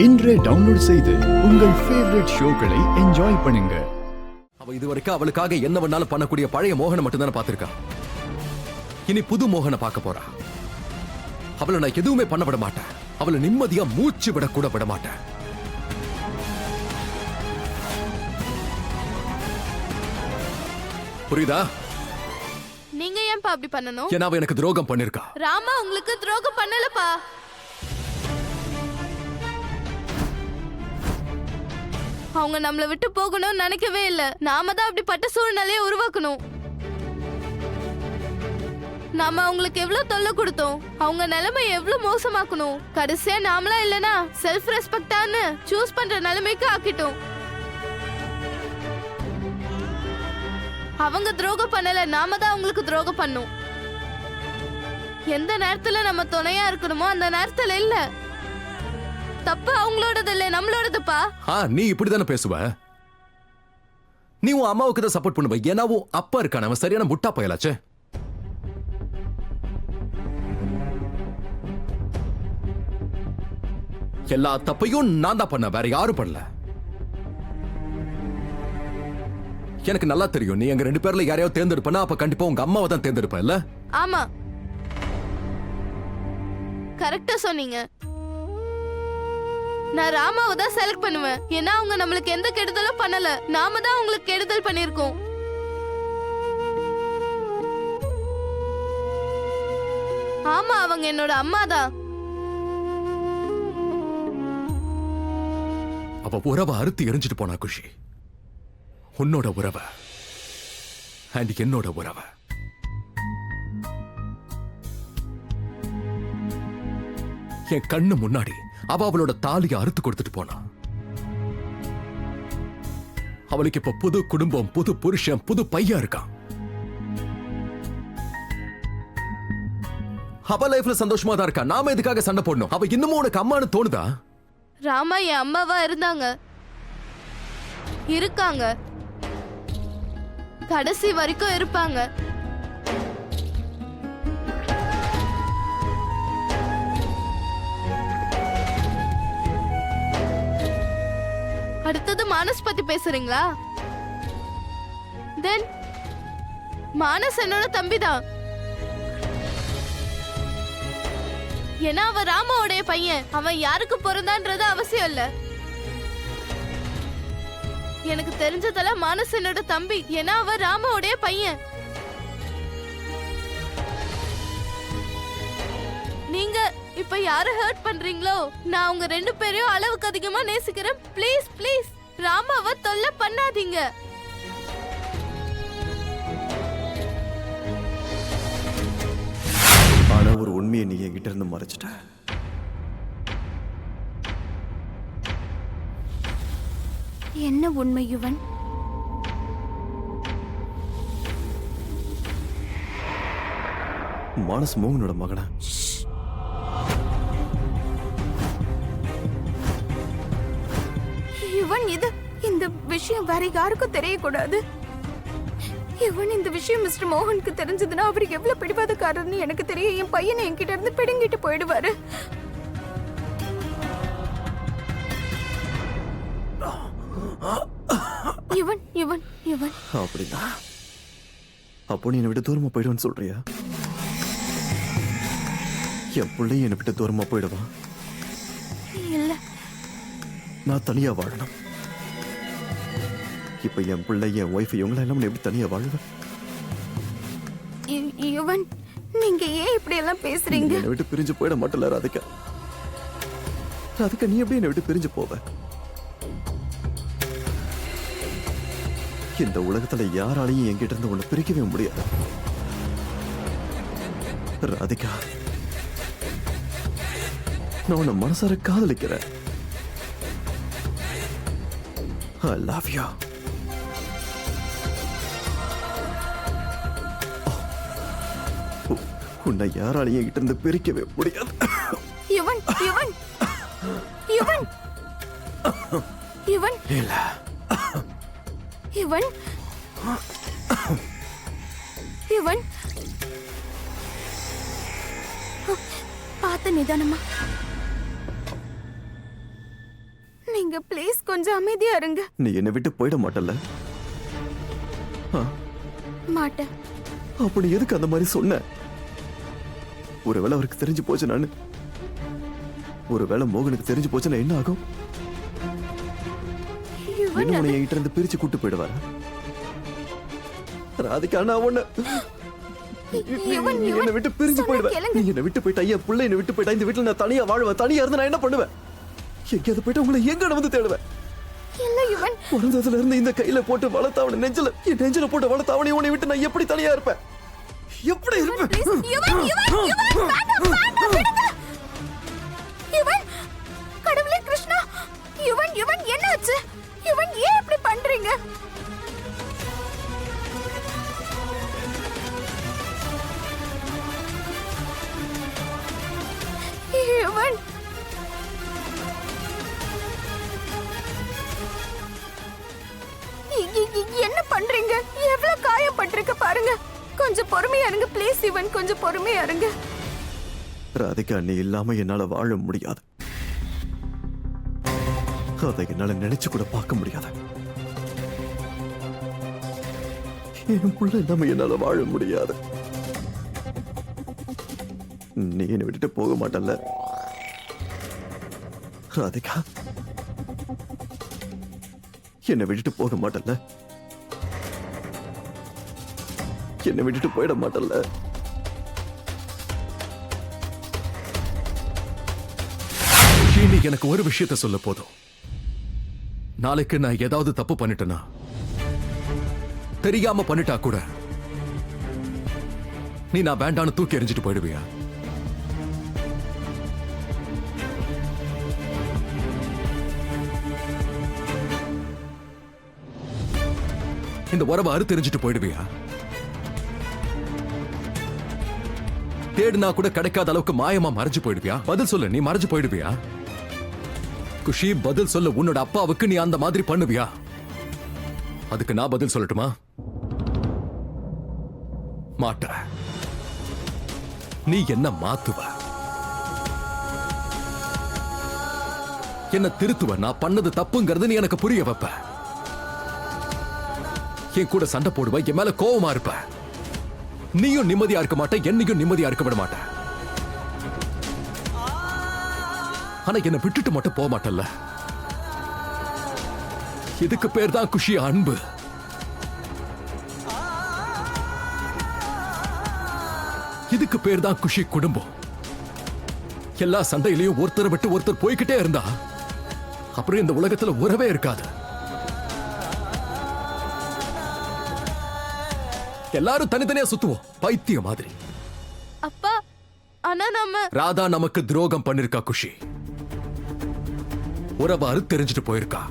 இன்றே டவுன்லோட் செய்து உங்கள் ஃபேவரட் ஷோக்களை என்ஜாய் பண்ணுங்க. அவ இதுவரைக்கும் அவளுக்காக என்ன வேணாலும் பண்ணக்கூடிய பழைய மோகனை மட்டும்தானே பார்த்திருக்கா. இனி புது மோகனை பார்க்க போறா. அவளை நான் எதுவுமே பண்ண விட மாட்டேன். அவளை நிம்மதியா மூச்சு விட கூட விட மாட்டேன். புரியுதா? நீங்க ஏன்பா அப்படி பண்ணணும்? ஏன்னா அவ எனக்கு துரோகம் பண்ணிருக்கா. ராமா உங்களுக்கு துரோகம் பண்ணலப்பா. அவங்க நம்மள விட்டு போகணும்னு நினைக்கவே இல்ல. நாம தான் அப்படிப்பட்ட சூழ்நிலையை உருவாக்கணும். நாம அவங்களுக்கு எவ்வளவு தொல்லை கொடுத்தோம், அவங்க நிலைமை எவ்வளவு மோசமாக்கணும். கடைசியா நாமளா இல்லனா செல்ஃப் ரெஸ்பெக்டான்னு சூஸ் பண்ற நிலைமைக்கு ஆக்கிட்டோம். அவங்க துரோகம் பண்ணல, நாம தான் அவங்களுக்கு துரோகம் பண்ணோம். எந்த நேரத்துல நம்ம துணையா இருக்கணுமோ அந்த நேரத்துல இல்ல. தப்பு அவங்களோடது இல்ல, நம்மளோடதுப்பா. நீ இப்படிதானே பேசுவ. நீ உன் அம்மாவுக்கு தான் சப்போர்ட் பண்ணுவ. ஏன்னாவும் அப்பா இருக்கான, அவன் சரியான முட்டா பயலாச்சே. எல்லா தப்பையும் நான் தான் பண்ண, வேற யாரும் பண்ணல. எனக்கு நல்லா தெரியும், நீ எங்க 2 பேர்ல யாரையோ தேர்ந்தெடுப்பனா அப்ப கண்டிப்பா உங்க அம்மாவை தான் தேர்ந்தெடுப்ப இல்ல? ஆமா, கரெக்டா சொன்னீங்க. நான் ராமாவை தான் செலக்ட் பண்ணுவேன். ஏன்னா அவங்க நம்மளுக்கு எந்த கெடுதலும் பண்ணல, நாம தான் அவங்களுக்கு கெடுதல் பண்ணிருக்கோம். ஆமா, அவங்க என்னோட அம்மா தான். அவ உறவை அறுத்து எரிஞ்சிட்டு போனா குஷி. உன்னோட உறவை அண்ட் என்னோட உறவை. என் கண்ணு முன்னாடி அவ அவளோட தாலியை அறுத்து கொடுத்துட்டு போனா. அவளுக்கு இப்ப புது குடும்பம், புது புருஷன், புது பையன் இருக்கான். அவ லைஃப்ல சந்தோஷமா தான் இருக்கா. நாம எதுக்காக சண்டை போடணும்? அவ இன்னமும் உனக்கு அம்மான்னு தோணுதா? ராமா என் அம்மாவா இருந்தாங்க, இருக்காங்க, கடைசி வரைக்கும் இருப்பாங்க. அடுத்தது மானஸ் பத்தி பேசுறீங்களா? தென் மானஸ் என்னோட தம்பிதான். ஏன்னா அவன் ராமாவோடைய பையன். அவன் யாருக்கு பிறந்தான்றது அவசியம் இல்ல. எனக்கு தெரிஞ்சதால மானஸ் என்னோட தம்பி. ஏன்னா அவன் ராமாவோடைய பையன். நீங்க இப்ப யார ஹர்ட் பண்றீங்களோ, நான் உங்க 2 பேரையும் அளவுக்கு அதிகமா நேசிக்கிறேன். ப்ளீஸ் ப்ளீஸ் ராமாவை தொல்லை பண்ணாதீங்க. ஆனா ஒரு உண்மையை நீ என்கிட்ட இருந்து மறைச்சிட்ட. என்ன உண்மை யுவன்? மானஸ் மோகனோட மகனா? யுவன், இந்த விஷயம் வேற யாருக்கும் தெரியக்கூடாது. யுவன், இந்த விஷயம் மிஸ்டர் மோகனுக்கு தெரிஞ்சதுன்னா அவருக்கு எவ்வளவு பிடிவாதக்காரர்னு எனக்கு தெரியும். என் பையனை என்கிட்ட இருந்து பிடுங்கிட்டு போயிடுவாரு. யுவன் யுவன் யுவன். அப்படின்னா அப்போ நீ என்னை விட்டு தூரமா போயிடுவான்னு சொல்றியா? என் பிள்ளையும் என்னை விட்டு தூரமா போயிடுவான். இல்ல, நான் தனியா வாழணும். இப்ப என் பிள்ளை, என் ஒய்ஃப், இவங்கள எல்லாம் எப்படி தனியா வாழ்வேன்? யுவன், நீங்க ஏன் இப்படி எல்லாம் பேசுறீங்க? என்னை விட்டு பிரிஞ்சு போயிட மாட்டல ராதிகா. ராதிகா, நீ எப்படி என்னை விட்டு பிரிஞ்சு போவ? இந்த உலகத்துல யாராலையும் என்கிட்ட இருந்து உன்னை பிரிக்கவே முடியாது ராதிகா. நான் உன்னை மனசார காதலிக்கிறேன். I love you. உன்னை யாராலையும் என்கிட்ட இருந்து பிரிக்கவே முடியாது. யுவன் யுவன் யுவன் யுவன் இல்ல யுவன் யுவன், பார்த்து நிதானமா. நீங்க ப்ளீஸ் கொஞ்சம் அமைதியா இருங்க. நீ என்னை விட்டு போயிட மாட்டல்ல? மாட்டேன். அப்ப நீ எதுக்கு அந்த மாதிரி சொன்ன? ஒருவேளை அவருக்கு தெரிஞ்சு போச்சு நானு, ஒருவேளை மோகனுக்கு தெரிஞ்சு போச்சுன்னா என்ன ஆகும்? யுவன், என்ன உன்னை என்கிட்ட இருந்து பிரிச்சு கூட்டு போயிடுவாரு? ராதிகா, நான் உன்னை யுவன், நீ என்னை விட்டு பிரிஞ்சு சொன்னா போயிடுவேன். கேளுங்க. நீ என்னை விட்டு போயிட்டா, என் பிள்ளை என்னை விட்டு போயிட்டா, இந்த வீட்டுல நான் தனியா வாழ்வேன். தனியா இருந்து நான் என்ன பண்ணுவேன்? எங்கேயாவது போயிட்டு உங்களை எங்க வந்து தேடுவேன்? இல்ல யுவன், பிறந்ததுல இருந்து இந்த கையில போட்டு வளர்த்த அவனை நெஞ்சில, என் நெஞ்சில போட்டு வளர்த்த அவனை உன்னை விட்டு நான் எப்படி தனியா இருப்பேன்? எப்படி இருப்பேன்? ப்ளீஸ் யுவன், யுவன், யுவன், வேண்டாம், வேண்டாம், விடுங்க. யுவன், கடவுளே கிருஷ்ணா, யுவன், யுவன் என்னாச்சு? யுவன் ஏன் இப்படி பண்றீங்க? யுவன், என்ன பண்றீங்க? எவ்வளவு காயப்பட்டிருக்க பாருங்க. கொஞ்சம் பொறுமையா இருங்க ப்ளீஸ் யுவன், கொஞ்சம் பொறுமையா இருங்க. ராதிகா, நீ இல்லாம என்னால வாழ முடியாது. அதை என்னால நினைச்சு கூட பார்க்க முடியாது. என் புள்ள இல்லாம என்னால வாழ முடியாது. நீ என்னை விட்டுட்டு போக மாட்டல்ல ராதிகா? என்னை விட்டுட்டு போக மாட்டல்ல? என்னை விட்டுட்டு போயிட மாட்டல்ல? நீ எனக்கு ஒரு விஷயத்த சொல்ல போதும். நாளைக்கு நான் ஏதாவது தப்பு பண்ணிட்டேனா, தெரியாம பண்ணிட்டா கூட நீ நான் வேண்டான்னு தூக்கி எறிஞ்சிட்டு போயிடுவியா? இந்த உறவை அறுத்தெறிஞ்சிட்டு போயிடுவியா? தேடுனா கூட கிடைக்காத அளவுக்கு மாயமா மறைஞ்சு போயிடுவியா? பதில் சொல்லு, நீ மறைஞ்சு போயிடுவியா? குஷி, பதில் சொல்லு. உன்னோட அப்பாவுக்கு நீ அந்த மாதிரி பண்ணுவியா? அதுக்கு நான் பதில் சொல்லட்டுமா? மாட்ட. நீ என்ன மாத்துவ, என்ன திருத்துவ. நான் பண்ணது தப்புங்கிறது நீ எனக்கு புரிய வைப்ப. என் கூட சண்டை போடுவ, என் மேல கோவமா இருப்ப. நீயும் நிம்மதியா இருக்க மாட்ட, என்னையும் நிம்மதியா இருக்க விட மாட்ட. ஆனா என்ன விட்டுட்டு மட்டும் போக மாட்டல்ல. இதுக்கு பேர் தான் குஷி, அன்பு. இதுக்கு பேர் தான் குஷி, குடும்பம். எல்லா சண்டையிலையும் ஒருத்தரை விட்டு ஒருத்தர் போய்கிட்டே இருந்தா அப்புறம் இந்த உலகத்துல உறவே இருக்காது. எல்லாரும் தனித்தனியா சுத்துவோம், பைத்திய மாதிரி. அப்பா, ஆனா நம்ம ராதா நமக்கு துரோகம் பண்ணிருக்கா குஷி. உறவை அறுத்தெறிஞ்சிட்டு போயிருக்கா.